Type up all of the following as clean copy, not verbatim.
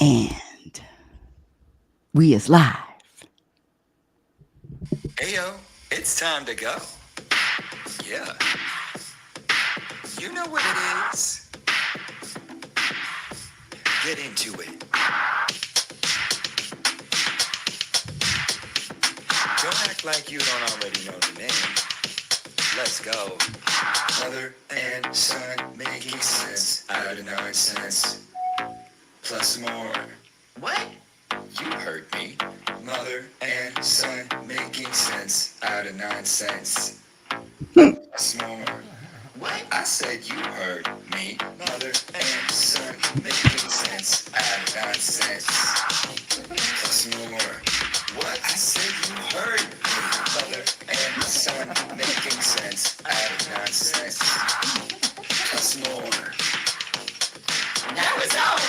And we is live. Ayo, it's time to go. Yeah. You know what it is. Get into it. Don't act like you don't already know the name. Let's go. Mother and son making sense out of nonsense. Plus more. What? You heard me. Mother and son making sense out of nonsense. Plus more. What? I said you heard me. Mother and son making sense out of nonsense. Plus more. What? I said you heard me. Mother and son making sense out of nonsense. Plus more. Now it's on.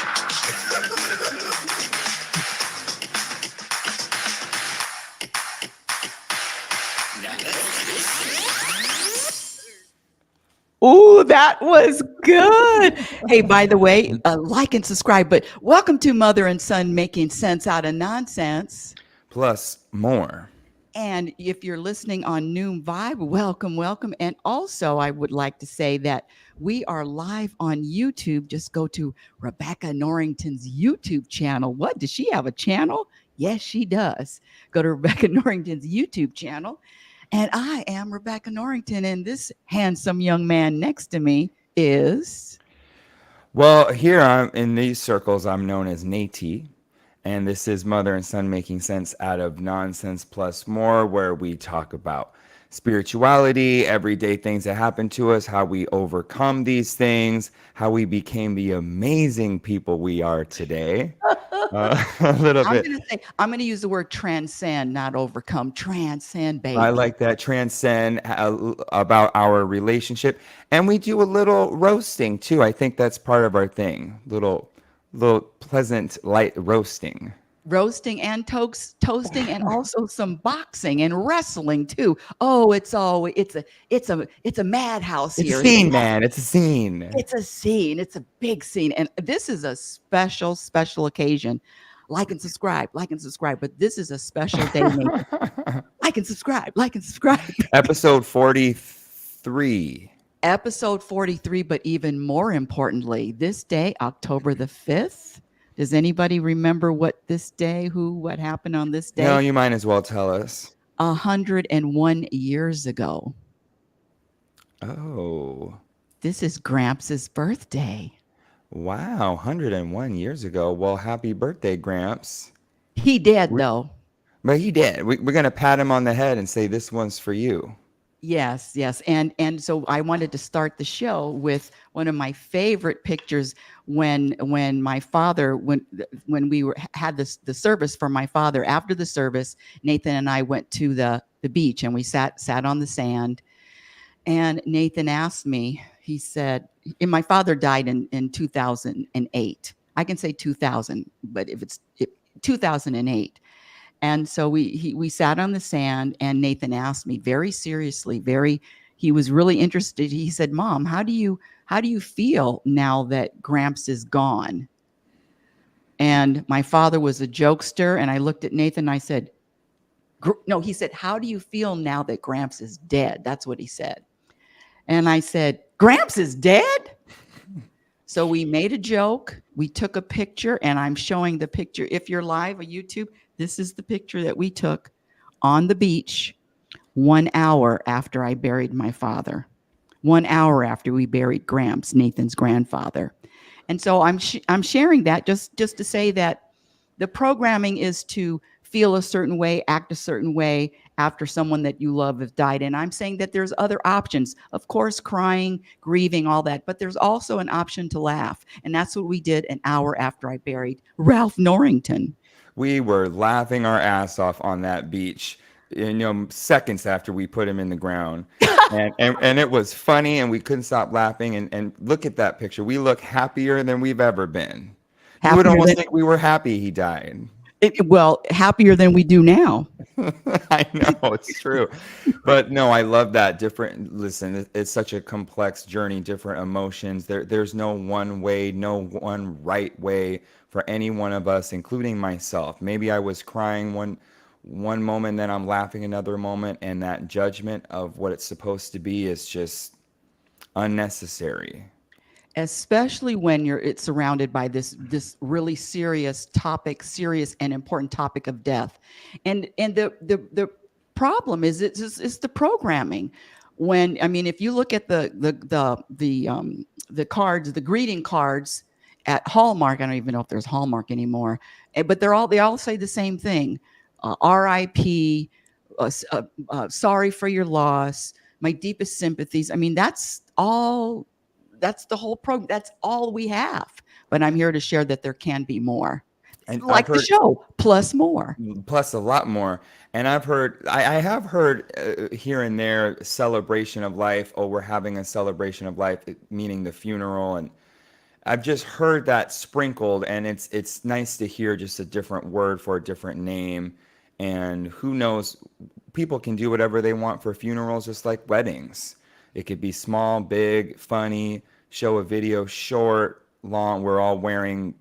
Ooh, that was good. Hey, by the way, like and subscribe. But welcome to Mother and Son Making Sense Out of Nonsense. Plus more. And if you're listening on Noom Vibe, welcome, welcome. And also, I would like to say that we are live on YouTube. Just go to Rebecca Norrington's YouTube channel. What? Does she have a channel? Yes, she does. Go to Rebecca Norrington's YouTube channel. And I am Rebecca Norrington. And this handsome young man next to me is. Well, here in these circles, I'm known as Nate. And this is Mother and Son Making Sense Out of Nonsense Plus More, where we talk about spirituality, everyday things that happen to us, how we overcome these things, how we became the amazing people we are today. A little bit. I'm gonna use the word transcend, not overcome. Transcend, baby. I like that. Transcend about our relationship. And we do a little roasting too. I think that's part of our thing. Little pleasant light roasting. Roasting and toasting, and also some boxing and wrestling too. Oh, it's a madhouse It's here. a scene, man. It's a scene. It's a scene. It's a big scene, and this is a special occasion. Like and subscribe. But this is a special day. Like and subscribe. Episode 43. Episode 43, but even more importantly, this day, October the 5th. Does anybody remember what happened on this day? No, you might as well tell us. 101 years ago. Oh. This is Gramps' birthday. Wow, 101 years ago. Well, happy birthday, Gramps. He did, though. But he did. We're going to pat him on the head and say, this one's for you. Yes. And so I wanted to start the show with one of my favorite pictures when my father, when we had the service for my father. After the service, Nathan and I went to the beach and we sat on the sand. And Nathan asked me, he said, and my father died in 2008. I can say 2000, but if it's 2008. And so we sat on the sand, and Nathan asked me very seriously, he was really interested. He said, "Mom, how do you feel now that Gramps is gone?" And my father was a jokester, and I looked at Nathan and I said, no, he said, "How do you feel now that Gramps is dead?" That's what he said. And I said, "Gramps is dead?" So we made a joke. We took a picture, and I'm showing the picture. If you're live on YouTube, this is the picture that we took on the beach 1 hour after I buried my father. 1 hour after we buried Gramps, Nathan's grandfather. And so I'm sharing that just to say that the programming is to feel a certain way, act a certain way after someone that you love has died. And I'm saying that there's other options. Of course, crying, grieving, all that. But there's also an option to laugh. And that's what we did an hour after I buried Ralph Norrington. We were laughing our ass off on that beach, seconds after we put him in the ground. And it was funny, and we couldn't stop laughing. And look at that picture. We look happier than we've ever been. You would almost think we were happy he died. Well, happier than we do now. I know it's true. But no, I love that different. Listen, it's such a complex journey, different emotions. There's no one way, no one right way for any one of us, including myself. Maybe I was crying one moment, then I'm laughing another moment, and that judgment of what it's supposed to be is just unnecessary. Especially when it's surrounded by this really serious and important topic of death. And the problem is it's the programming. When, I mean, if you look at the cards, the greeting cards at Hallmark, I don't even know if there's Hallmark anymore, but they all say the same thing. RIP, sorry for your loss, my deepest sympathies. I mean, that's the whole program. That's all we have. But I'm here to share that there can be more. And I've Like the heard show, plus more. plus a lot more. And I have heard here and there celebration of life. Oh, we're having a celebration of life, meaning the funeral. And I've just heard that sprinkled, and it's nice to hear just a different word for a different name. And who knows, people can do whatever they want for funerals, just like weddings. It could be small, big, funny, show a video, short, long. We're all wearing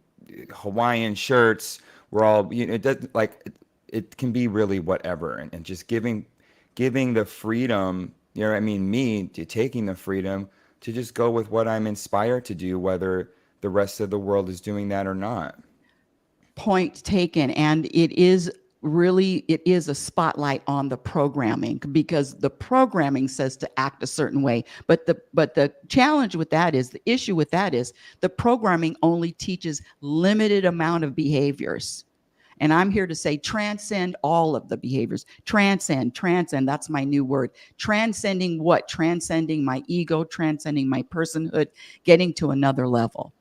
Hawaiian shirts. We're all, it does like it can be really whatever, and just giving the freedom, I mean, me to taking the freedom to just go with what I'm inspired to do, whether the rest of the world is doing that or not. Point taken. And it is a spotlight on the programming, because the programming says to act a certain way. But the challenge with that is, the issue with that is, the programming only teaches limited amount of behaviors. And I'm here to say, transcend all of the behaviors. Transcend. That's my new word. Transcending what? Transcending my ego, transcending my personhood, getting to another level.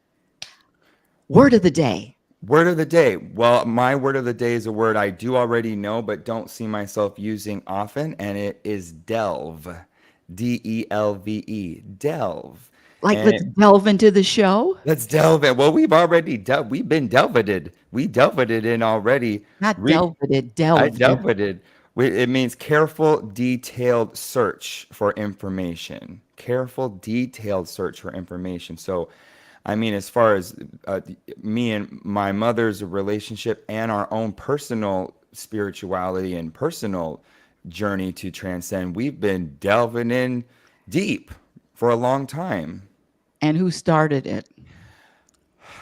Word of the day. Word of the day. Well, my word of the day is a word I do already know, but don't see myself using often, and it is delve. DELVE. Delve. Like, And let's delve into the show. let's delve in. Well, we've been delveded. We delveded in already. Not Re- delve it, I delved. delveded. It means careful, detailed search for information. Careful, detailed search for information. So, I mean, as far as me and my mother's relationship and our own personal spirituality and personal journey to transcend, we've been delving in deep for a long time. And who started it?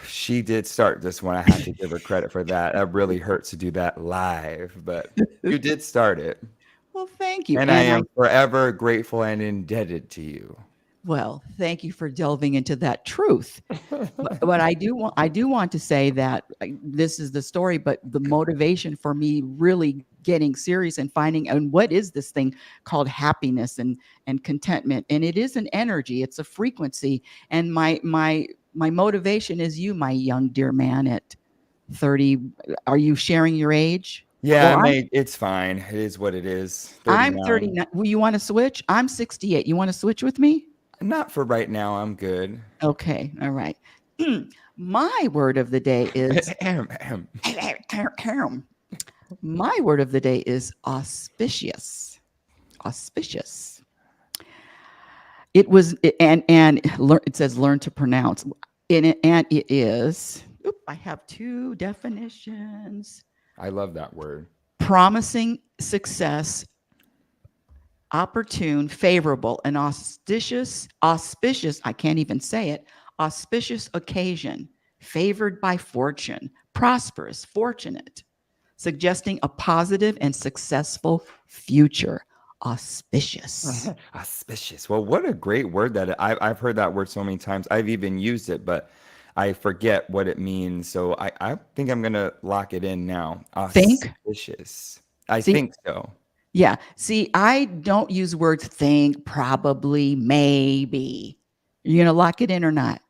She did start this one. I have to give her credit for that. That really hurts to do that live, but you did start it. Well, thank you. And I am forever grateful and indebted to you. Well, thank you for delving into that truth. But I do want to say that this is the story, but the motivation for me really getting serious and finding out what is this thing called happiness and contentment. And it is an energy, it's a frequency. And my motivation is you, my young dear man at 30. Are you sharing your age? Yeah, Well, it's fine. It is what it is. I'm 39. 39. Well, you want to switch? I'm 68. You want to switch with me? Not for right now. I'm good. Okay. All right. My word of the day is my word of the day is auspicious. Auspicious. It was, and it says learn to pronounce. And it is, I have two definitions. I love that word. Promising success, opportune, favorable, an auspicious, I can't even say it, auspicious occasion, favored by fortune, prosperous, fortunate, suggesting a positive and successful future. Auspicious. Auspicious. Well, what a great word that I've heard that word so many times. I've even used it, but I forget what it means. So I think I'm going to lock it in now. Think? Auspicious. I See? think so. Yeah. See, I don't use words think, probably, maybe. You going to lock it in or not?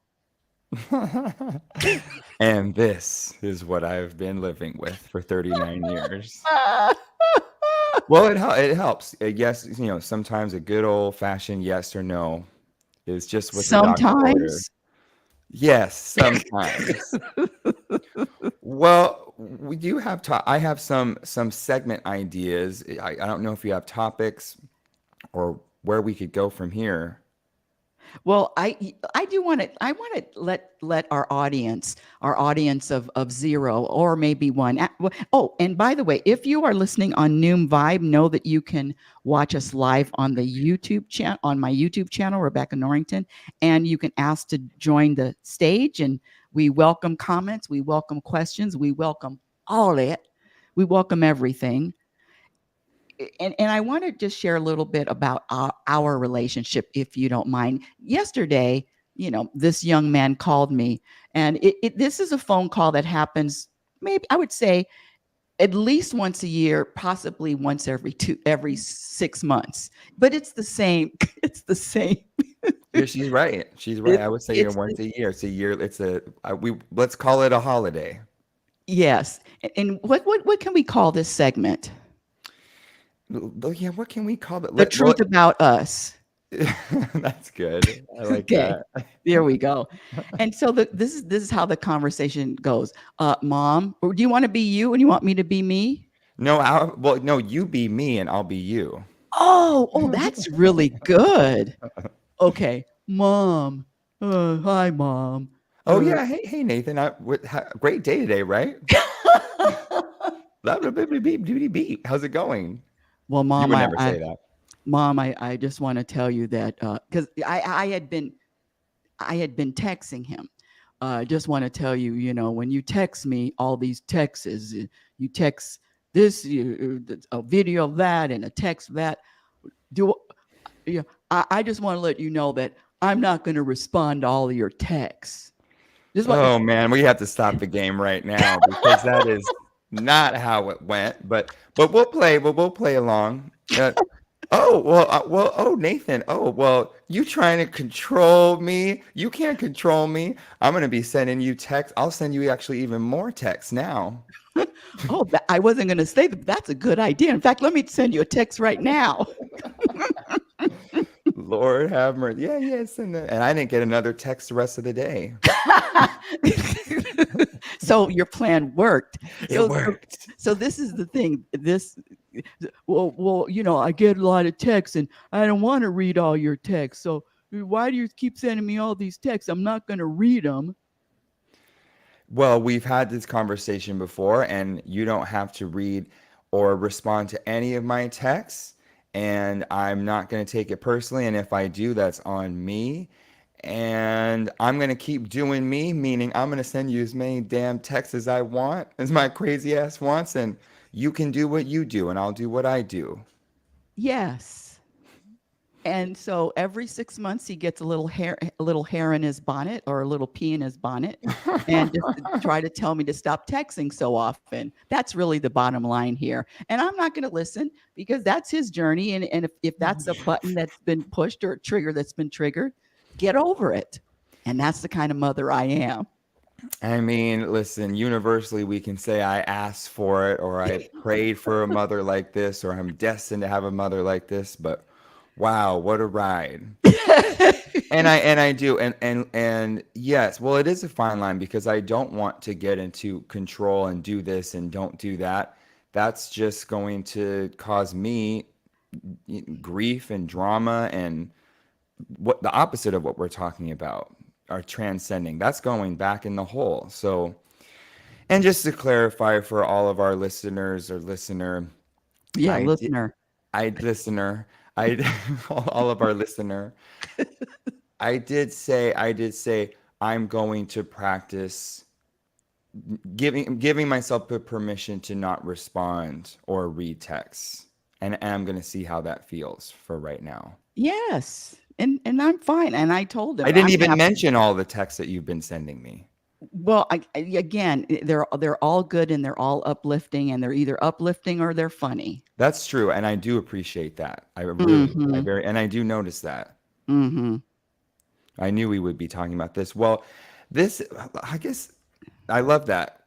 And this is what I've been living with for 39 years. Well, it helps. Yes, sometimes a good old fashioned yes or no is just what the doctor ordered. Sometimes. Yes, sometimes. Well, we do have I have some segment ideas. I don't know if you have topics or where we could go from here. Well, I do want to let our audience of zero or maybe one. Oh, and by the way, if you are listening on Noom Vibe, know that you can watch us live on the YouTube channel, on my YouTube channel, Rebecca Norrington, and you can ask to join the stage. And we welcome comments, we welcome questions, we welcome all it, we welcome everything. And I want to just share a little bit about our relationship, if you don't mind. Yesterday, this young man called me, and this is a phone call that happens, maybe I would say at least once a year, possibly once every 6 months. But it's the same. It's the same. Yeah, she's right. She's right. I would say It's once a year. It's a year. Let's call it a holiday. yes. And what can we call this segment? Yeah, what can we call it? The truth about us. That's good. I like Okay, that. there we go. And so this is how the conversation goes. Mom, or do you want to be you and you want me to be me? No, no, you be me and I'll be you. Oh, that's really good. Okay, Mom. Hi, Mom. Oh yeah, hey Nathan, great day today, right? Beep. How's it going? Well, You Mom, would never say that. Mom, I just want to tell you that because I had been texting him. I just want to tell you, when you text me all these texts, you text this, a video of that, and a text of that. I just want to let you know that I'm not going to respond to all of your texts. Oh man, we have to stop the game right now because that is not how it went. But we'll play. We'll play along. Oh Nathan. Oh well, you trying to control me? You can't control me. I'm gonna be sending you texts. I'll send you actually even more texts now. Oh, I wasn't going to say that. That's a good idea. In fact, let me send you a text right now. Lord have mercy. Yeah. Send that. And I didn't get another text the rest of the day. So your plan worked. It worked. So this is the thing. Well, I get a lot of texts and I don't want to read all your texts. So why do you keep sending me all these texts? I'm not going to read them. Well, we've had this conversation before, and you don't have to read or respond to any of my texts, and I'm not going to take it personally. And if I do, that's on me. And I'm going to keep doing me, meaning I'm going to send you as many damn texts as I want, as my crazy ass wants, and you can do what you do, and I'll do what I do. Yes. And so every 6 months he gets a little hair in his bonnet or a little pee in his bonnet and just to try to tell me to stop texting so often. That's really the bottom line here. And I'm not going to listen because that's his journey. And if that's a button that's been pushed or a trigger that's been triggered, get over it. And that's the kind of mother I am. I mean, listen, universally we can say I asked for it or I prayed for a mother like this or I'm destined to have a mother like this, but wow, what a ride. And I do. And yes, well, it is a fine line because I don't want to get into control and do this and don't do that. That's just going to cause me grief and drama and what the opposite of what we're talking about are transcending. That's going back in the hole. So, and just to clarify for all of our listeners or listener, Yeah, I listener. all of our listener, I did say I'm going to practice giving myself the permission to not respond or read texts, and I'm going to see how that feels for right now. Yes. And I'm fine. And I told him I didn't I'm even happy. mention all the texts that you've been sending me. Well, again, they're all good and they're all uplifting, and they're either uplifting or they're funny. That's true, and I do appreciate that. I really, and I do notice that. Mm-hmm. I knew we would be talking about this. Well, I guess, I love that.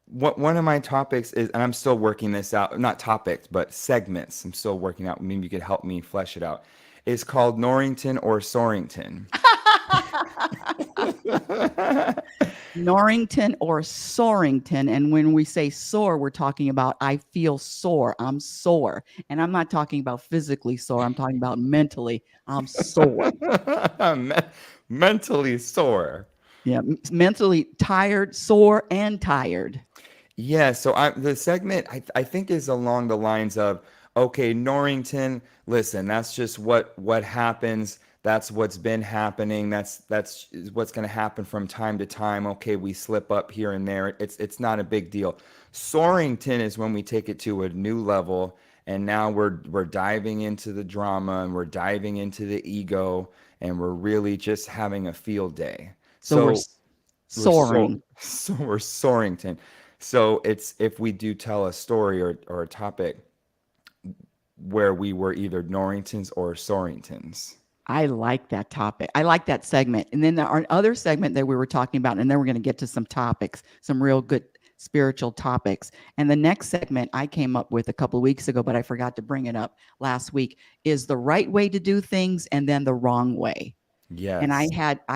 One of my topics is, and I'm still working this out, not topics, but segments. I'm still working out. Maybe you could help me flesh it out. It's called Norrington or Sorington. Norrington or Soarington. And when we say sore, we're talking about I feel sore. I'm sore. And I'm not talking about physically sore. I'm talking about mentally. I'm sore. Mentally sore. Yeah. Mentally tired, sore, and tired. Yeah, so the segment I think is along the lines of, okay, Norrington, listen, that's just what happens. That's what's been happening. That's what's going to happen from time to time. Okay, we slip up here and there. It's not a big deal. Soarington is when we take it to a new level, and now we're diving into the drama and we're diving into the ego, and we're really just having a field day. So we're We're soaring. so we're Soarington. So it's if we do tell a story or a topic where we were either Norringtons or Soaringtons. I like that topic. I like that segment. And then our other segment that we were talking about, and then we're going to get to some topics, some real good spiritual topics. And the next segment I came up with a couple of weeks ago, but I forgot to bring it up last week, is the right way to do things and then the wrong way. Yes. And I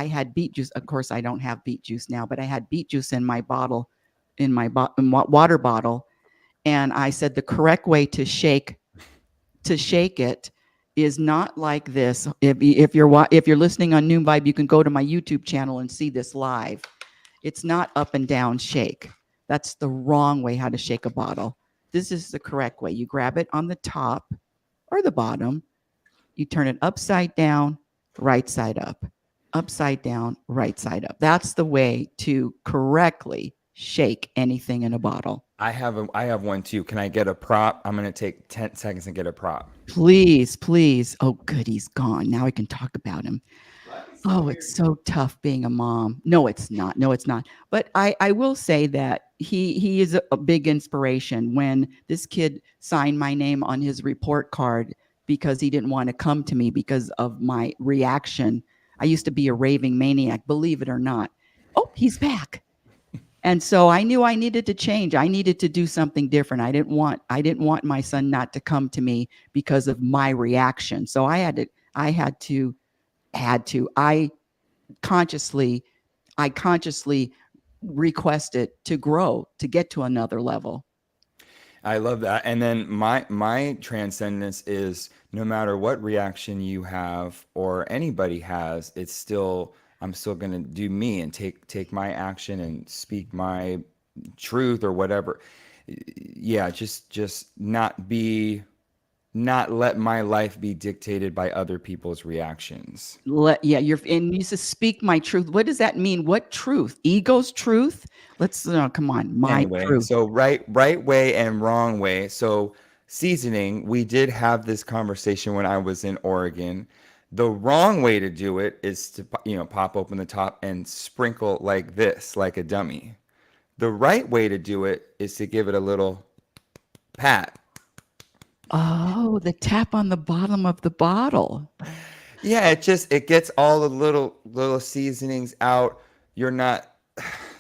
had beet juice. Of course, I don't have beet juice now, but I had beet juice in my bottle, in my water bottle. And I said the correct way to shake it is not like this. If you're listening on Noon Vibe, you can go to my YouTube channel and see this live. It's not up and down shake. That's the wrong way how to shake a bottle. This is the correct way. You grab it on the top or the bottom. You turn it upside down, right side up. Upside down, right side up. That's the way to correctly shake anything in a bottle. I have one too. Can I get a prop? I'm going to take 10 seconds and get a prop. Please. Oh, good. He's gone. Now I can talk about him. Oh, it's so tough being a mom. No, it's not. But I will say that he is a big inspiration. When this kid signed my name on his report card because he didn't want to come to me because of my reaction. I used to be a raving maniac, believe it or not. Oh, he's back. And so I knew I needed to change. I needed to do something different. I didn't want my son not to come to me because of my reaction. So I consciously requested to grow, to get to another level. I love that. And then my transcendence is no matter what reaction you have or anybody has, I'm still going to do me and take my action and speak my truth or whatever. Yeah, just not let my life be dictated by other people's reactions. You said speak my truth. What does that mean? What truth? Ego's truth? Come on, my truth. So right way and wrong way. So seasoning, we did have this conversation when I was in Oregon. The wrong way to do it is to, pop open the top and sprinkle like this, like a dummy. The right way to do it is to give it a little pat. Oh, the tap on the bottom of the bottle. Yeah, it gets all the little seasonings out. You're not,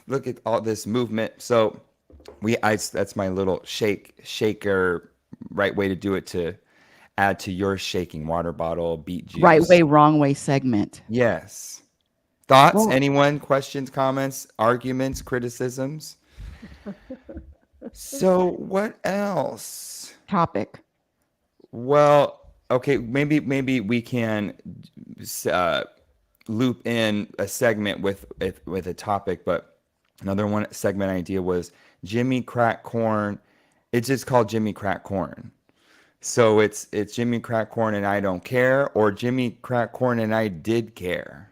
look at all this movement. So that's my little shaker, right way to do it to add to your shaking water bottle, beet juice. Right way, wrong way segment. Yes. Thoughts? Oh. Anyone? Questions, comments, arguments, criticisms? So what else? Topic. Well, okay, maybe we can loop in a segment with a topic, but another one segment idea was Jimmy Crack Corn. It's just called Jimmy Crack Corn. So it's Jimmy Crack Corn and I don't care, or Jimmy Crack Corn and I did care.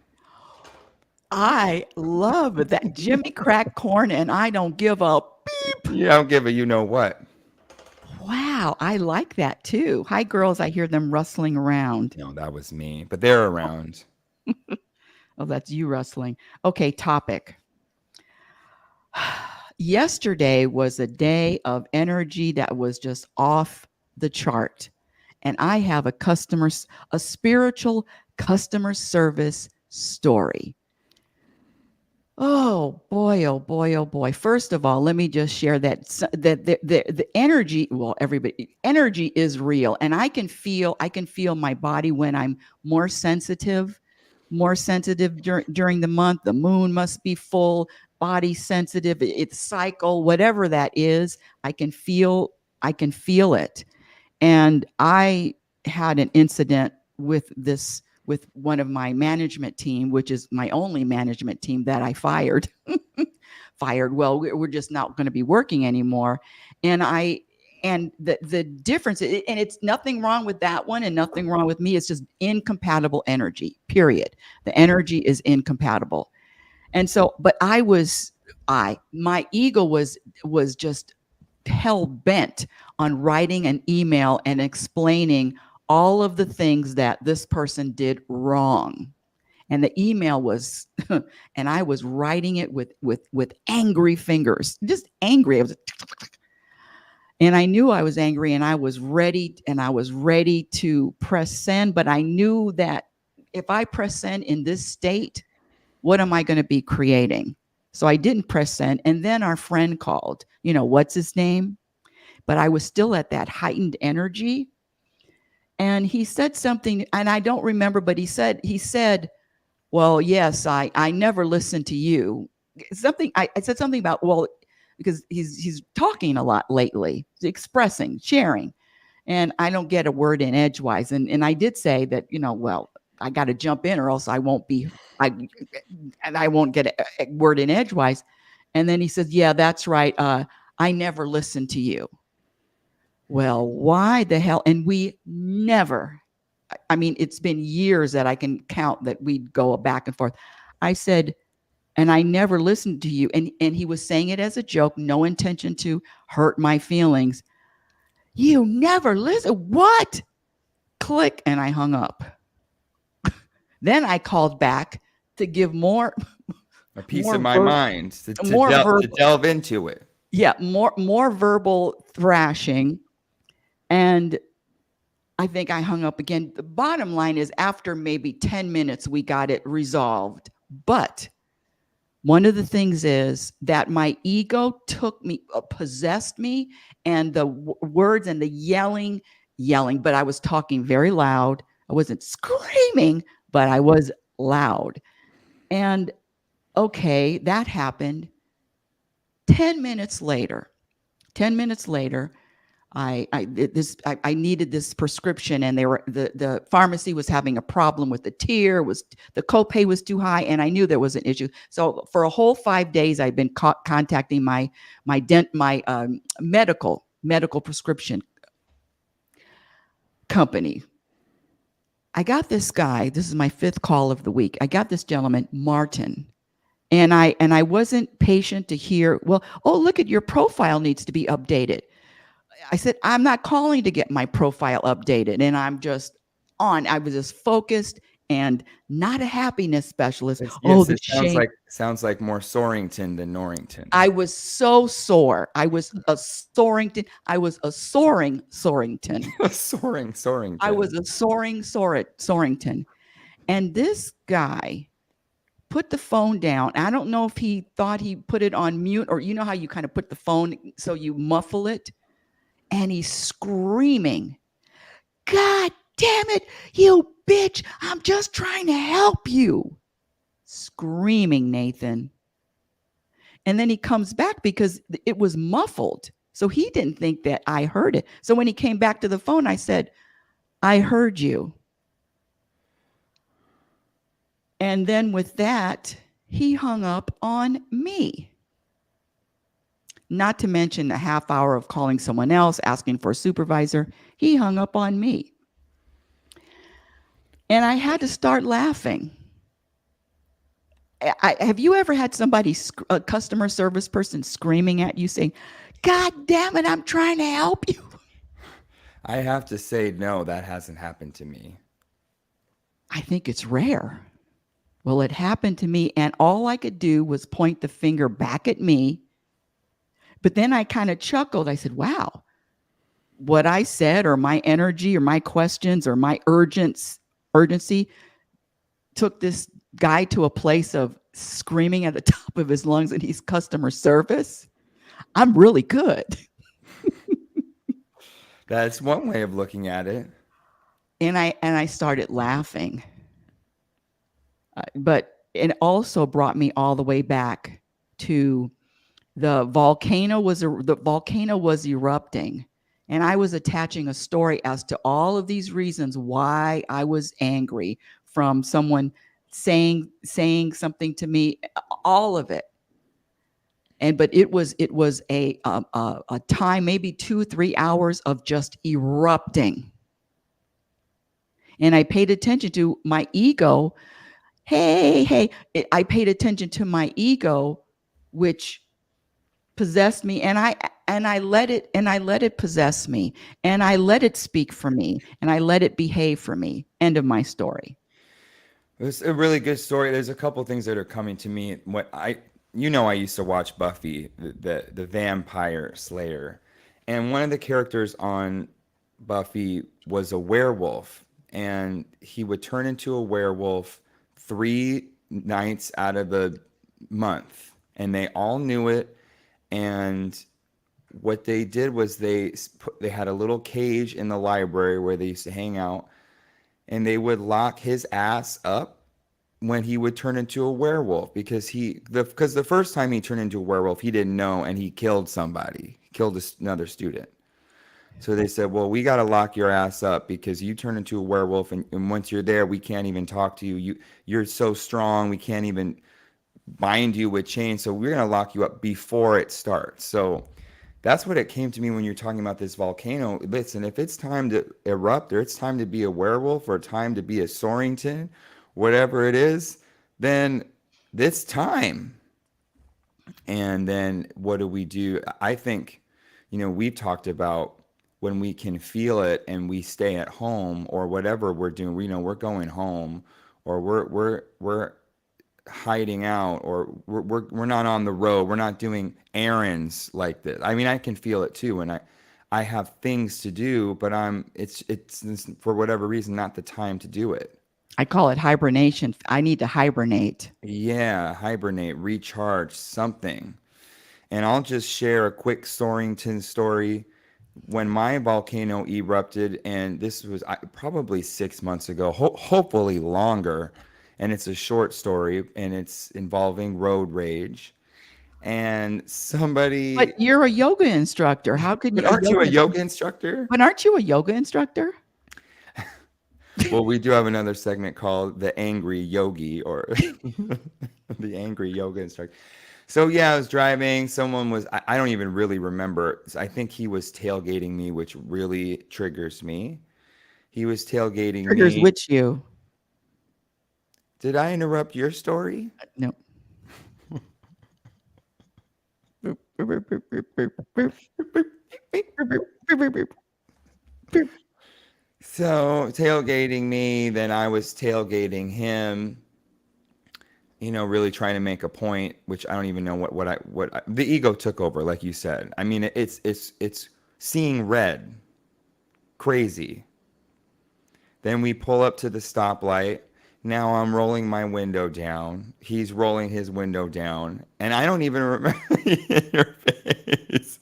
I love that. Jimmy Crack Corn and I don't give a beep. You don't give a you know what. Wow, I like that too. Hi, girls. I hear them rustling around. No, that was me, but they're around. Oh, that's you rustling. Okay, topic. Yesterday was a day of energy that was just off the chart. And I have a spiritual customer service story. Oh boy, oh boy, oh boy. First of all, let me just share that the energy, energy is real. And I can feel my body when I'm more sensitive during the month. The moon must be full. body sensitive, it's cycle, whatever that is, I can feel it. And I had an incident with one of my management team, which is my only management team that I fired. Well, we're just not going to be working anymore. And the difference, and it's nothing wrong with that one and nothing wrong with me. It's just incompatible energy, period. The energy is incompatible. And so, but my ego was just hell bent on writing an email and explaining all of the things that this person did wrong. And the email was, and I was writing it with angry fingers, just angry. I was, and I knew I was angry, and I was ready to press send. But I knew that if I press send in this state, what am I going to be creating? So I didn't press send. And then our friend called, what's his name? But I was still at that heightened energy. And he said something, and I don't remember, but he said, well, yes, I never listened to you. I said something about, well, because he's talking a lot lately, expressing, sharing, and I don't get a word in edgewise. And I did say that, well, I got to jump in or else I won't get a word in edgewise. And then he says, yeah, that's right. I never listened to you. Well, why the hell? And we never, it's been years that I can count that we'd go back and forth. I said, and I never listened to you. And he was saying it as a joke, no intention to hurt my feelings. You never listen. What? Click. And I hung up. Then I called back to give a piece of my mind to delve into it. Yeah, more verbal thrashing. And I think I hung up again. The bottom line is, after maybe 10 minutes, we got it resolved. But one of the things is that my ego possessed me, and the words and the yelling, but I was talking very loud. I wasn't screaming, but I was loud. And okay, that happened. 10 minutes later, I needed this prescription, and the pharmacy was having a problem with the copay was too high, and I knew there was an issue. So for a whole 5 days, I've been contacting my medical prescription company. I got this guy. This is my 5th call of the week. I got this gentleman, Martin. And I wasn't patient to hear, well, oh, look at your profile needs to be updated. I said, I'm not calling to get my profile updated. And I was just focused and not a happiness specialist. Sounds like more Sorington than Norrington. I was so sore. I was a Sorington. I was a soaring Sorington. Sorington. I was a soaring Sorington. And this guy put the phone down. I don't know if he thought he put it on mute, or how you kind of put the phone so you muffle it. And he's screaming, God damn it, you bitch. I'm just trying to help you. Screaming, Nathan. And then he comes back because it was muffled. So he didn't think that I heard it. So when he came back to the phone, I said, I heard you. And then with that, he hung up on me. Not to mention a half hour of calling someone else, asking for a supervisor. He hung up on me. And I had to start laughing. Have you ever had a customer service person screaming at you saying, God damn it, I'm trying to help you? I have to say, no, that hasn't happened to me. I think it's rare. Well, it happened to me, and all I could do was point the finger back at me. But then I kind of chuckled. I said, wow, what I said, or my energy, or my questions, or my urgency took this guy to a place of screaming at the top of his lungs, and he's customer service. I'm really good. That's one way of looking at it. And I started laughing. But it also brought me all the way back to the volcano was erupting, and I was attaching a story as to all of these reasons why I was angry, from someone saying something to me, all of it. And but it was a time, maybe 2-3 hours of just erupting. And I paid attention to my ego. Hey, I paid attention to my ego, which possessed me, and I let it possess me, and I let it speak for me, and I let it behave for me. End of my story. It's a really good story. There's a couple things that are coming to me. I used to watch Buffy, the Vampire Slayer, and one of the characters on Buffy was a werewolf, and he would turn into a werewolf 3 nights out of the month, and they all knew it. And what they did was they had a little cage in the library where they used to hang out, and they would lock his ass up when he would turn into a werewolf, because the first time he turned into a werewolf, he didn't know, and he killed somebody, killed another student. So they said, well, we got to lock your ass up because you turn into a werewolf, and once you're there, we can't even talk to you. You're so strong, we can't even bind you with chains, so we're going to lock you up before it starts. So that's what it came to me when you're talking about this volcano. Listen, if it's time to erupt, or it's time to be a werewolf, or time to be a Soarington, whatever it is, then it's time. And then what do we do? I think, we've talked about when we can feel it and we stay at home, or whatever we're doing, we're going home, or we're hiding out, or we're not on the road, we're not doing errands like this. I mean, I can feel it too, and I have things to do, but it's for whatever reason not the time to do it. I call it hibernation. I need to hibernate. Yeah, hibernate, recharge, something. And I'll just share a quick Soarington story. When my volcano erupted, and this was probably 6 months ago, hopefully longer, and it's a short story, and it's involving road rage. And somebody... But you're a yoga instructor. How could you? Aren't you a yoga instructor? But aren't you a yoga instructor? Well, we do have another segment called The Angry Yogi, or The Angry Yoga Instructor. So yeah, I was driving. Someone was, I don't even really remember. I think he was tailgating me, which really triggers me. He was tailgating Triggers me. which you? Did I interrupt your story? No. So tailgating me, then I was tailgating him, really trying to make a point, which I don't even know the ego took over, like you said. I mean, it's seeing red, crazy. Then we pull up to the stoplight. Now I'm rolling my window down. He's rolling his window down, and I don't even remember your face.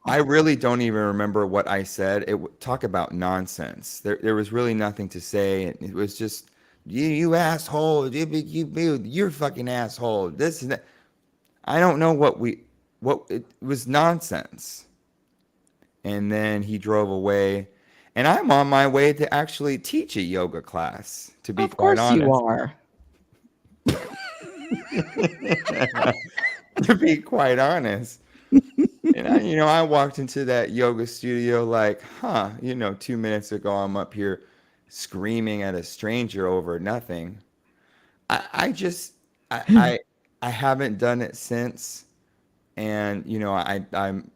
I really don't even remember what I said. Talk about nonsense. There was really nothing to say. It was just, you asshole. You're fucking asshole. This and that. I don't know it was nonsense. And then he drove away, and I'm on my way to actually teach a yoga class, to be quite honest. Of course you are. To be quite honest. And I walked into that yoga studio like, 2 minutes ago, I'm up here screaming at a stranger over nothing. I haven't done it since. And,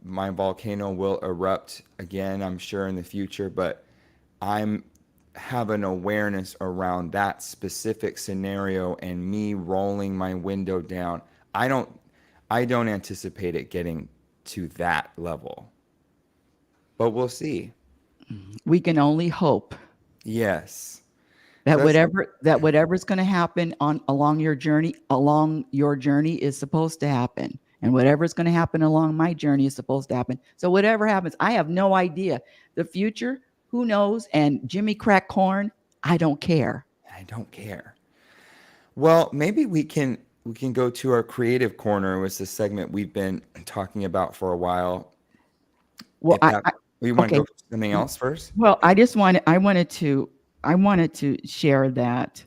my volcano will erupt again, I'm sure, in the future, but I'm have an awareness around that specific scenario and me rolling my window down. I don't anticipate it getting to that level, but we'll see. We can only hope. Yes. That whatever's going to happen along your journey is supposed to happen. And whatever's going to happen along my journey is supposed to happen. So whatever happens, I have no idea. The future, who knows? And Jimmy Crack Corn, I don't care. I don't care. Well, maybe we can we can go to our creative corner, which is a segment we've been talking about for a while. Well, If that, you want to okay. go for something else first? Well, I wanted to share that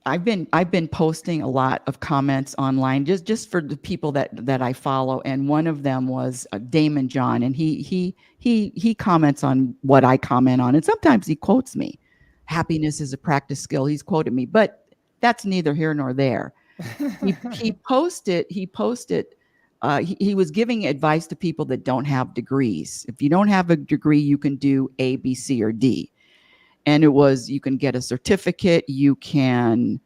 I've been posting a lot of comments online just for the people that I follow, and one of them was Damon John, and he comments on what I comment on, and sometimes he quotes me. Happiness is a practice skill. He's quoted me, but that's neither here nor there. He posted he was giving advice to people that don't have degrees. If you don't have a degree, you can do A, B, C, or D. And it was, you can get a certificate, you can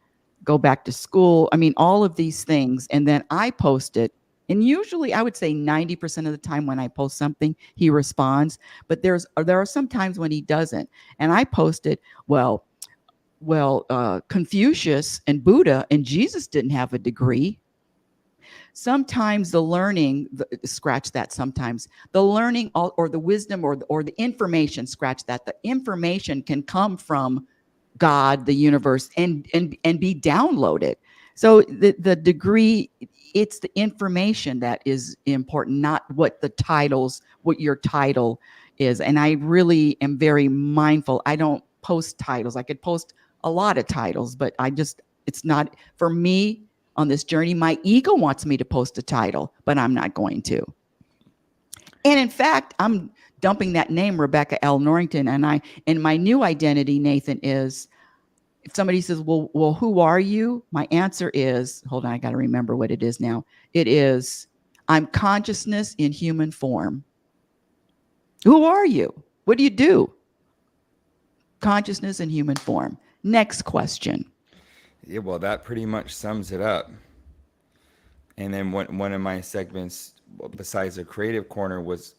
go back to school. I mean, all of these things. And then I post it. And usually I would say 90% of the time when I post something, he responds. But there are some times when he doesn't. And I posted, Confucius and Buddha and Jesus didn't have a degree. Sometimes the learning, scratch that, sometimes the learning or the wisdom or the information, scratch that, the information can come from God, the universe, and be downloaded. So the degree, it's the information that is important, not what your title is. And I really am very mindful. I don't post titles. I could post a lot of titles, but it's not for me. On this journey, my ego wants me to post a title, but I'm not going to. And in fact, I'm dumping that name, Rebecca L. Norrington, and my new identity, Nathan, is, if somebody says, well, who are you? My answer is, hold on, I got to remember what it is now. It is, I'm consciousness in human form. Who are you? What do you do? Consciousness in human form. Next question. Yeah, well, that pretty much sums it up. And then one of my segments, besides the creative corner, was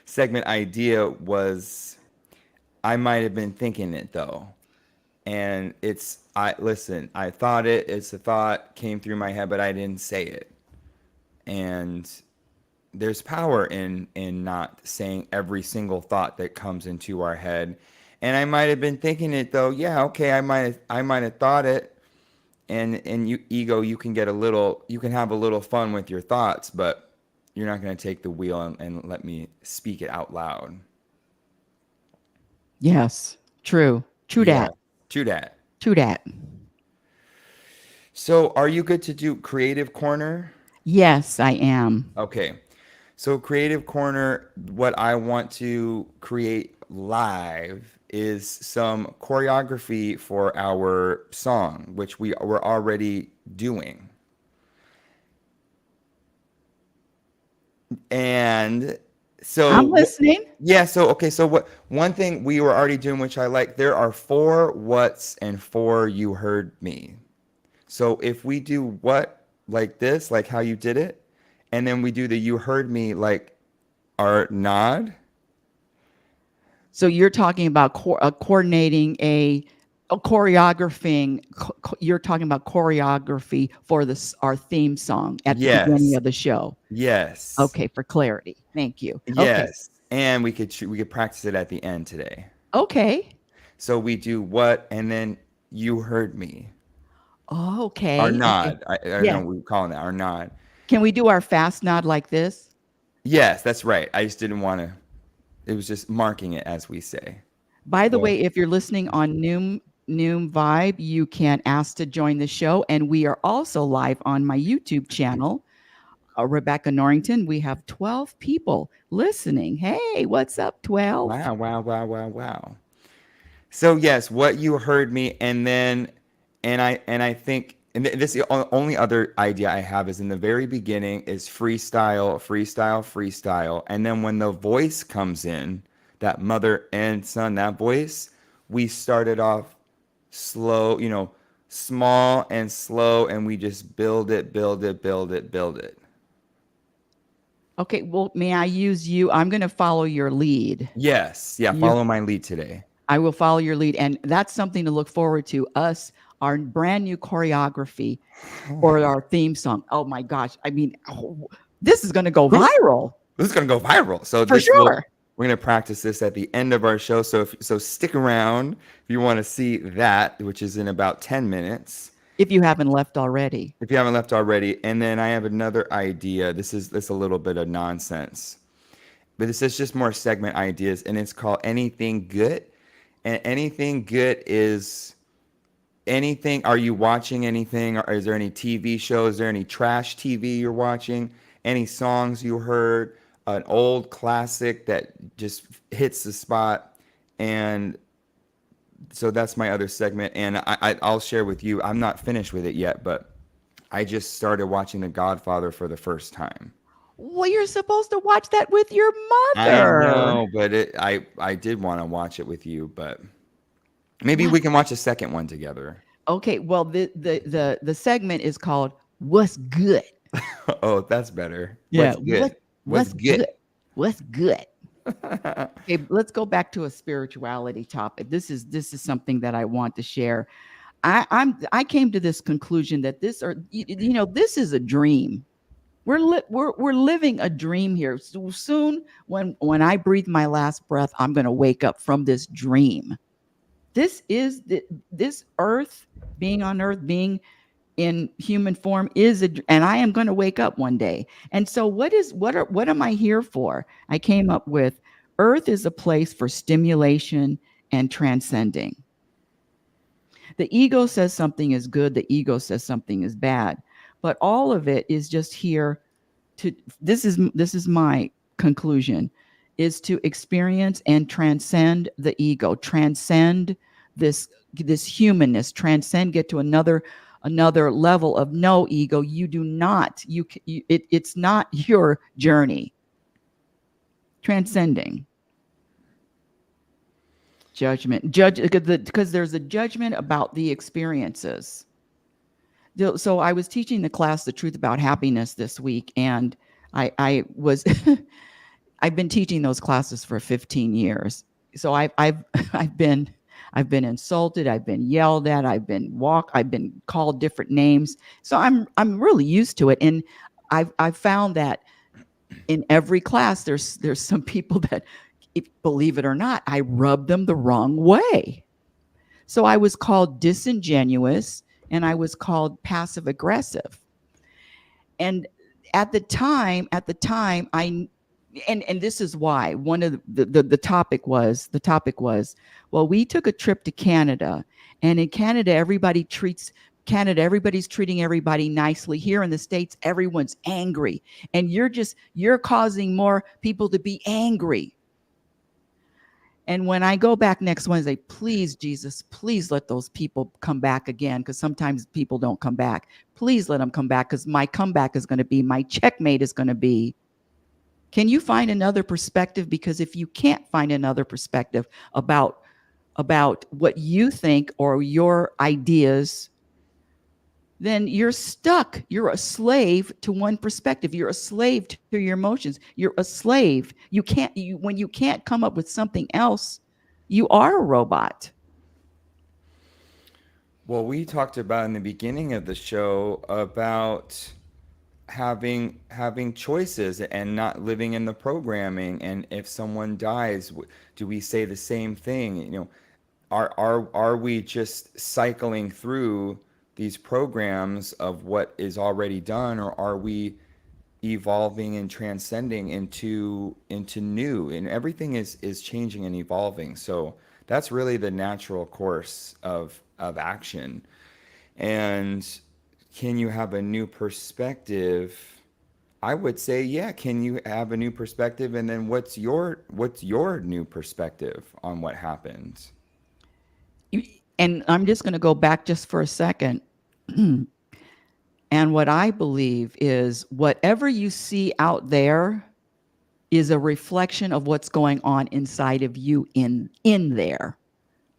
segment idea was, I might have been thinking it though. And I thought it's a thought, came through my head, but I didn't say it. And there's power in not saying every single thought that comes into our head. And I might have been thinking it though. Yeah, okay, I might have thought it. And you, ego, you can have a little fun with your thoughts, but you're not going to take the wheel and let me speak it out loud. Yes, true. True Yeah, that. true that. True that. So are you good to do creative corner? Yes, I am. Okay. So creative corner, what I want to create live is some choreography for our song, which we were already doing. And so I'm listening. yeah, so okay, so one thing we were already doing, which I like, there are 4 whats and 4 you heard me. So if we do what like this, like how you did it, and then we do the you heard me like our nod. So you're talking about coordinating choreographing. You're talking about choreography for our theme song at the beginning of the show. Yes. Okay, for clarity. Thank you. Yes. Okay. And we could practice it at the end today. Okay. So we do what, and then you heard me. Oh, okay. Our nod. I don't know what we're calling that. Our nod. Can we do our fast nod like this? Yes, that's right. I just didn't want to. It was just marking it, as we say. By the way, if you're listening on Noom Vibe, you can ask to join the show. And we are also live on my YouTube channel, Rebecca Norrington. We have 12 people listening. Hey, what's up, 12? Wow. So yes, what you heard me, and I think, and this the only other idea I have is in the very beginning is freestyle. And then when the voice comes in, that mother and son, that voice, we started off slow, small and slow, and we just build it. Okay, well, may I use you? I'm going to follow your lead. Yes. Yeah, follow my lead today. I will follow your lead. And that's something to look forward to, our brand new choreography for our theme song. Oh my gosh. I mean, this is going to go viral. This is going to go viral. So for sure. We're going to practice this at the end of our show. So stick around if you want to see that, which is in about 10 minutes. If you haven't left already. If you haven't left already. And then I have another idea. This is a little bit of nonsense, but this is just more segment ideas, and it's called Anything Good. And anything good is anything. Are you watching anything? Or is there any TV shows? Is there any trash TV you're watching? Any songs you heard? An old classic that just hits the spot? And so that's my other segment. And I'll share with you, I'm not finished with it yet, but I just started watching The Godfather for the first time. Well, you're supposed to watch that with your I mother. know, but I did want to watch it with you, but maybe we can watch a second one together. Okay, well, the segment is called "What's Good." Oh, that's better. Yeah, What's good? What's good? What's good? Okay, let's go back to a spirituality topic. This is something that I want to share. I came to this conclusion that this is a dream. We're living a dream here. So soon, when I breathe my last breath, I'm going to wake up from this dream. This is this earth, being on earth, being in human form and I am going to wake up one day. And so what am I here for? I came up with earth is a place for stimulation and transcending. The ego says something is good, the ego says something is bad, but all of it is just here to this is my conclusion, is to experience and transcend the ego, transcend this humanness, transcend, get to another level of no ego. You do not, it's not your journey. Transcending. Judgment. Because there's a judgment about the experiences. So I was teaching the class The Truth About Happiness this week, and I was I've been teaching those classes for 15 years. So I've been insulted, I've been yelled at, I've been called different names. So I'm really used to it. And I've found that in every class there's some people that, believe it or not, I rub them the wrong way. So I was called disingenuous and I was called passive aggressive. And at the time, and this is why one of the topic was, well, we took a trip to Canada, and in Canada, everybody's treating everybody nicely. Here in the States, everyone's angry, and you're causing more people to be angry. And when I go back next Wednesday, please, Jesus, please let those people come back again, because sometimes people don't come back. Please let them come back, because my comeback is going to be, my checkmate is going to be, can you find another perspective? Because if you can't find another perspective about what you think or your ideas, then you're stuck. You're a slave to one perspective. You're a slave to your emotions. You're a slave. When you can't come up with something else, you are a robot. Well, we talked about in the beginning of the show about having choices and not living in the programming. And if someone dies, do we say the same thing? Are we just cycling through these programs of what is already done, or are we evolving and transcending into new? And everything is changing and evolving. So that's really the natural course of action. And can you have a new perspective? I would say, yeah. Can you have a new perspective? And then what's your new perspective on what happened? And I'm just going to go back just for a second. And what I believe is whatever you see out there is a reflection of what's going on inside of you in there.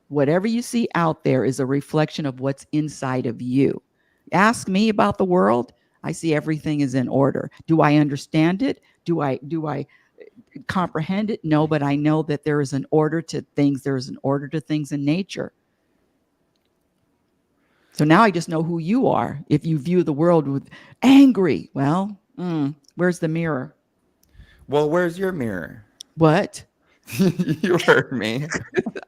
Whatever you see out there is a reflection of what's inside of you. Ask me about the world. I see everything is in order. Do I understand it? Do I comprehend it? No, but I know that there is an order to things. There is an order to things in nature. So now I just know who you are. If you view the world with angry, well, where's the mirror? Well, where's your mirror? What? You heard me.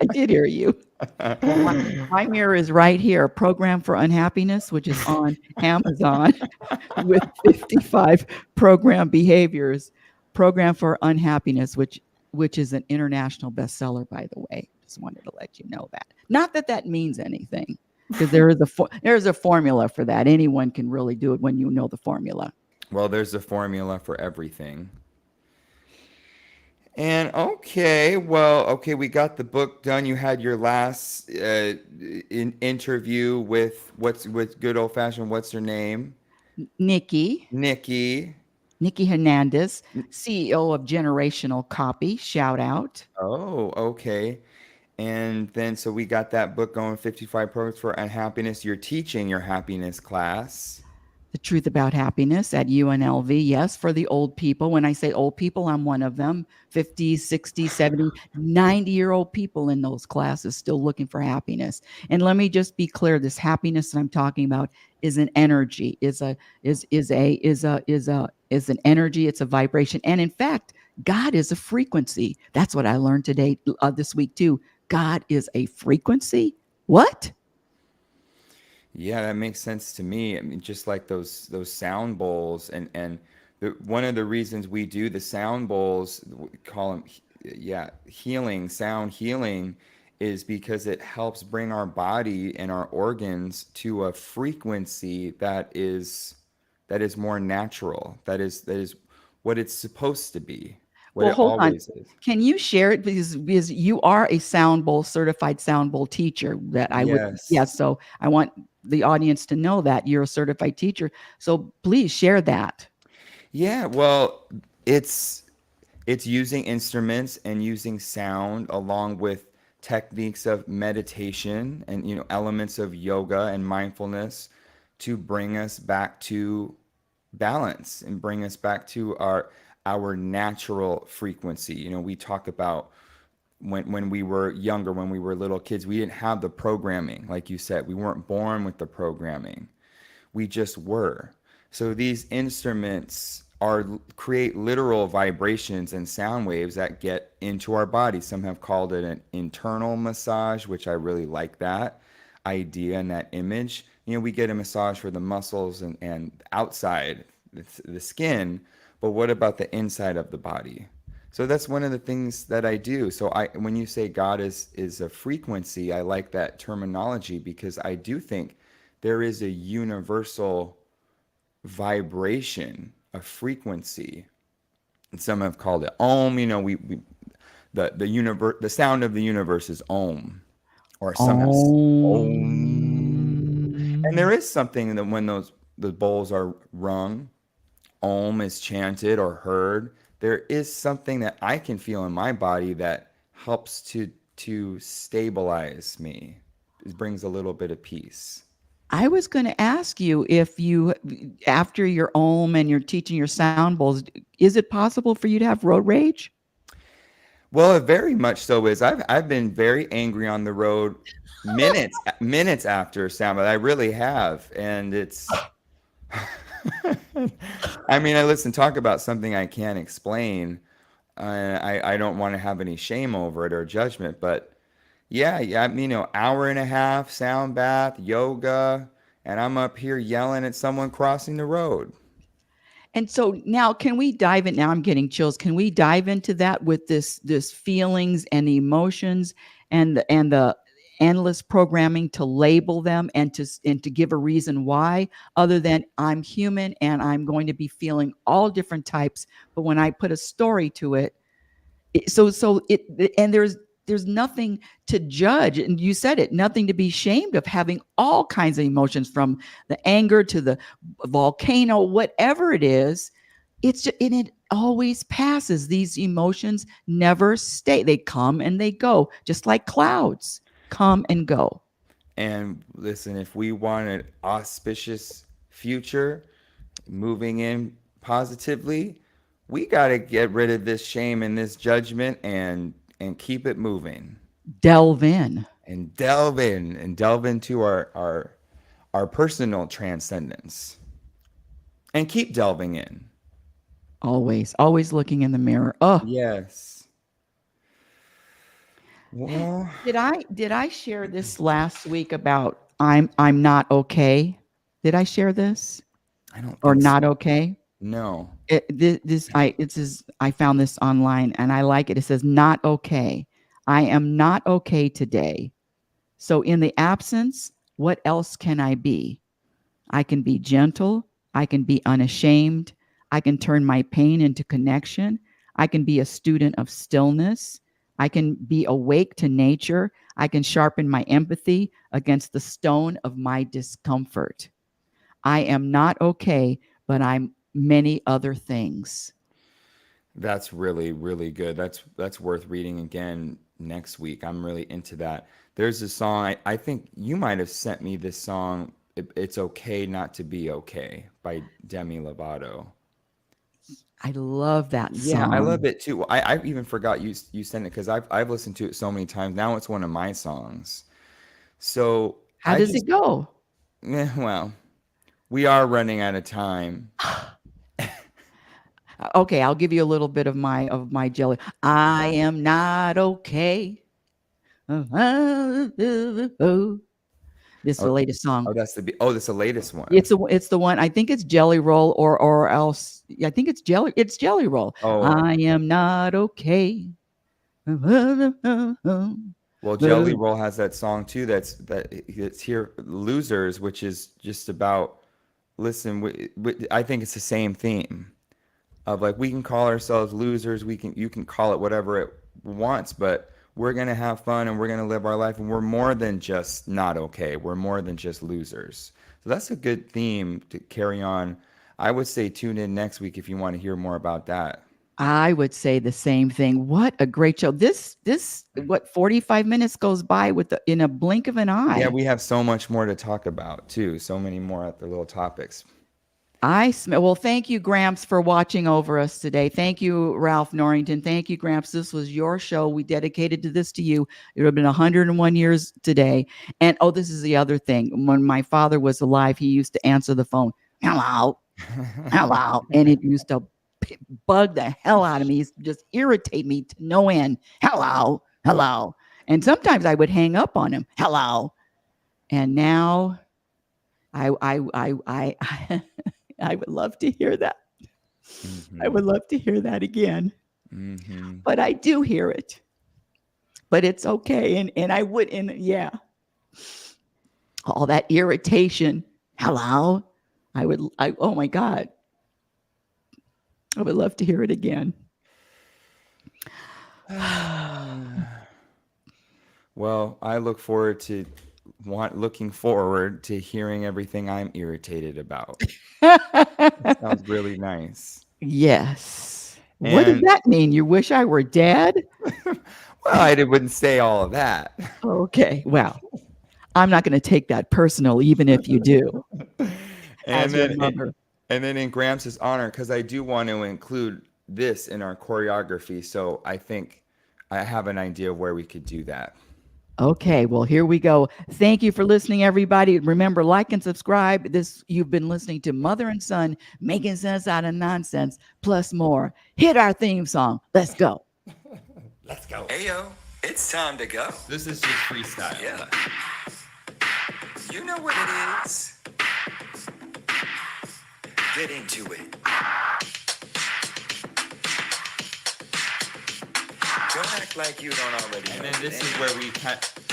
I did hear you. My mirror is right here. Program for Unhappiness, which is on Amazon with 55 program behaviors. Program for Unhappiness, which is an international bestseller, by the way. Just wanted to let you know that. Not that that means anything, because there's a formula for that. Anyone can really do it when you know the formula. Well, there's a formula for everything. And okay, we got the book done. You had your last interview with good old fashioned. What's her name? Nikki, Nikki. Nikki Hernandez, CEO of Generational Copy. Shout out. Oh, okay. And then so we got that book going, 55 Programs for Unhappiness. You're teaching your happiness class. The Truth About Happiness at UNLV. Yes, for the old people. When I say old people, I'm one of them. 50, 60, 70, 90-year-old people in those classes still looking for happiness. And let me just be clear, this happiness that I'm talking about is an energy, is an energy, it's a vibration. And in fact, God is a frequency. That's what I learned today, this week too. God is a frequency. What? Yeah, that makes sense to me. I mean, just like those sound bowls, and one of the reasons we do the sound bowls, we call them, yeah, healing, sound healing, is because it helps bring our body and our organs to a frequency that is more natural. That is what it's supposed to be, what Well, it hold on. always is. Can you share it because you are a sound bowl certified sound bowl teacher that I would Yes. yes, so I want the audience to know that you're a certified teacher. So please share that. Yeah, well, it's it's using instruments and using sound along with techniques of meditation and elements of yoga and mindfulness to bring us back to balance and bring us back to our natural frequency. We talk about when we were younger, when we were little kids, we didn't have the programming, like you said. We weren't born with the programming. We just were. So these instruments create literal vibrations and sound waves that get into our body. Some have called it an internal massage, which I really like that idea and that image. We get a massage for the muscles and outside the skin, but what about the inside of the body? So that's one of the things that I do. So when you say God is a frequency, I like that terminology because I do think there is a universal vibration, a frequency. And some have called it Om. The universe, the sound of the universe is Om, or some have Om. And there is something that when the bowls are rung, Om is chanted or heard. There is something that I can feel in my body that helps to stabilize me. It brings a little bit of peace. I was going to ask you if you, after your Om and you're teaching your sound bowls, is it possible for you to have road rage? Well, it very much so is. I've been very angry on the road minutes after sound, but I really have, and it's. I mean, talk about something I can't explain. I don't want to have any shame over it or judgment, but yeah, hour and a half, sound bath, yoga, and I'm up here yelling at someone crossing the road. And so now can we dive in? Now I'm getting chills. Can we dive into that with this feelings and emotions and the endless programming to label them and to give a reason why, other than I'm human and I'm going to be feeling all different types, but when I put a story to it, and there's nothing to judge, and you said it, nothing to be ashamed of, having all kinds of emotions, from the anger to the volcano, whatever it is. And it always passes. These emotions never stay. They come and they go, just like clouds come and go. And listen, if we want an auspicious future, moving in positively, we got to get rid of this shame and this judgment and keep it moving. Delve in. And delve into our personal transcendence. And keep delving in. Always looking in the mirror. Oh, Yes. Well, Did I share this last week about I'm not okay? Did I share this I don't or think so. not okay? No. I found this online and I like it. It says not okay. I am not okay today. So in the absence, what else can I be? I can be gentle. I can be unashamed. I can turn my pain into connection. I can be a student of stillness. I can be awake to nature. I can sharpen my empathy against the stone of my discomfort. I am not okay, but I'm many other things. That's really, really good. That's worth reading again next week. I'm really into that. There's a song, I think you might have sent me this song, It's Okay Not to Be Okay by Demi Lovato. I love that Yeah, I love song. it too. I even forgot you sent it because I've listened to it so many times. Now it's one of my songs. So How I does just, it go? well, we are running out of time. Okay, I'll give you a little bit of my jelly. I am not okay. This is Oh, the latest song. oh, that's the latest one. It's the one. I think it's Jelly Roll or else. I think it's Jelly Roll. Oh, I am not okay. well, Jelly Roll has that song too. It's here, Losers, which is just about listen. I think it's the same theme of like we can call ourselves losers. You can call it whatever it wants, but we're gonna have fun and we're gonna live our life, and we're more than just not okay. We're more than just losers. So that's a good theme to carry on. I would say tune in next week if you want to hear more about that. I would say the same thing. What a great show. This what 45 minutes goes by in a blink of an Yeah, eye. we have so much more to talk about too. So many more other little topics. I smell. Well, thank you, Gramps, for watching over us today. Thank you, Ralph Norrington. Thank you, Gramps. This was your show. We dedicated to you. It would have been 101 years today. And oh, this is the other thing. When my father was alive, he used to answer the phone, hello, hello. And it used to bug the hell out of me. It used to just irritate me to no end. Hello, hello. And sometimes I would hang up on him. Hello. And now I I would love to hear that. I would love to hear that again, Mm-hmm. but I do hear it. But it's okay, and I would, and yeah, all that irritation. Hello, oh my God, I would love to hear it again. Well, I looking forward to hearing everything I'm irritated about. Sounds really nice. Yes. What does And that mean? You wish I were dead? well, I wouldn't say all of that. Okay. Well, I'm not going to take that personal, even if you do, And as your then mother. and then in Gramps' honor, because I do want to include this in our choreography, so I think I have an idea of where we could do that. Okay, well, here we go. Thank you for listening, everybody. Remember, like and subscribe. You've been listening to Mother and Son making sense out of nonsense, plus more. Hit our theme song. Let's go. Let's go. Ayo, it's time to go. This is just freestyle. Yeah. You know what it is. Get into it. Don't act like you don't already know. And then the this is name. where we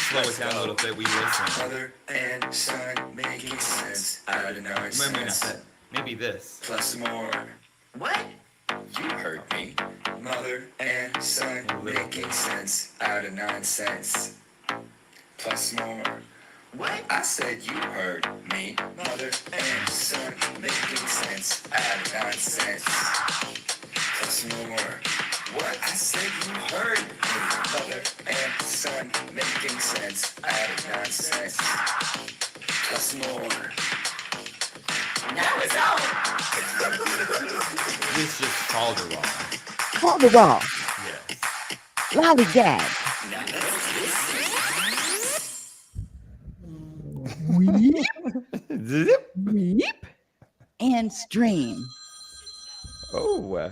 slow it down a little bit. We listen. Mother and son making sense out of nonsense. Maybe this. Plus more. What? You heard me. Mother and son making sense out of nonsense. Plus more. What? I said you heard me. Mother and son making sense out of nonsense. Plus more. What? I said you heard me. Mother and son making sense out of nonsense. Plus more. Now it's on. This just called it wrong. Call the ball. Yes. Lollygag. Now let's listen. Weep, weep, and stream. Oh.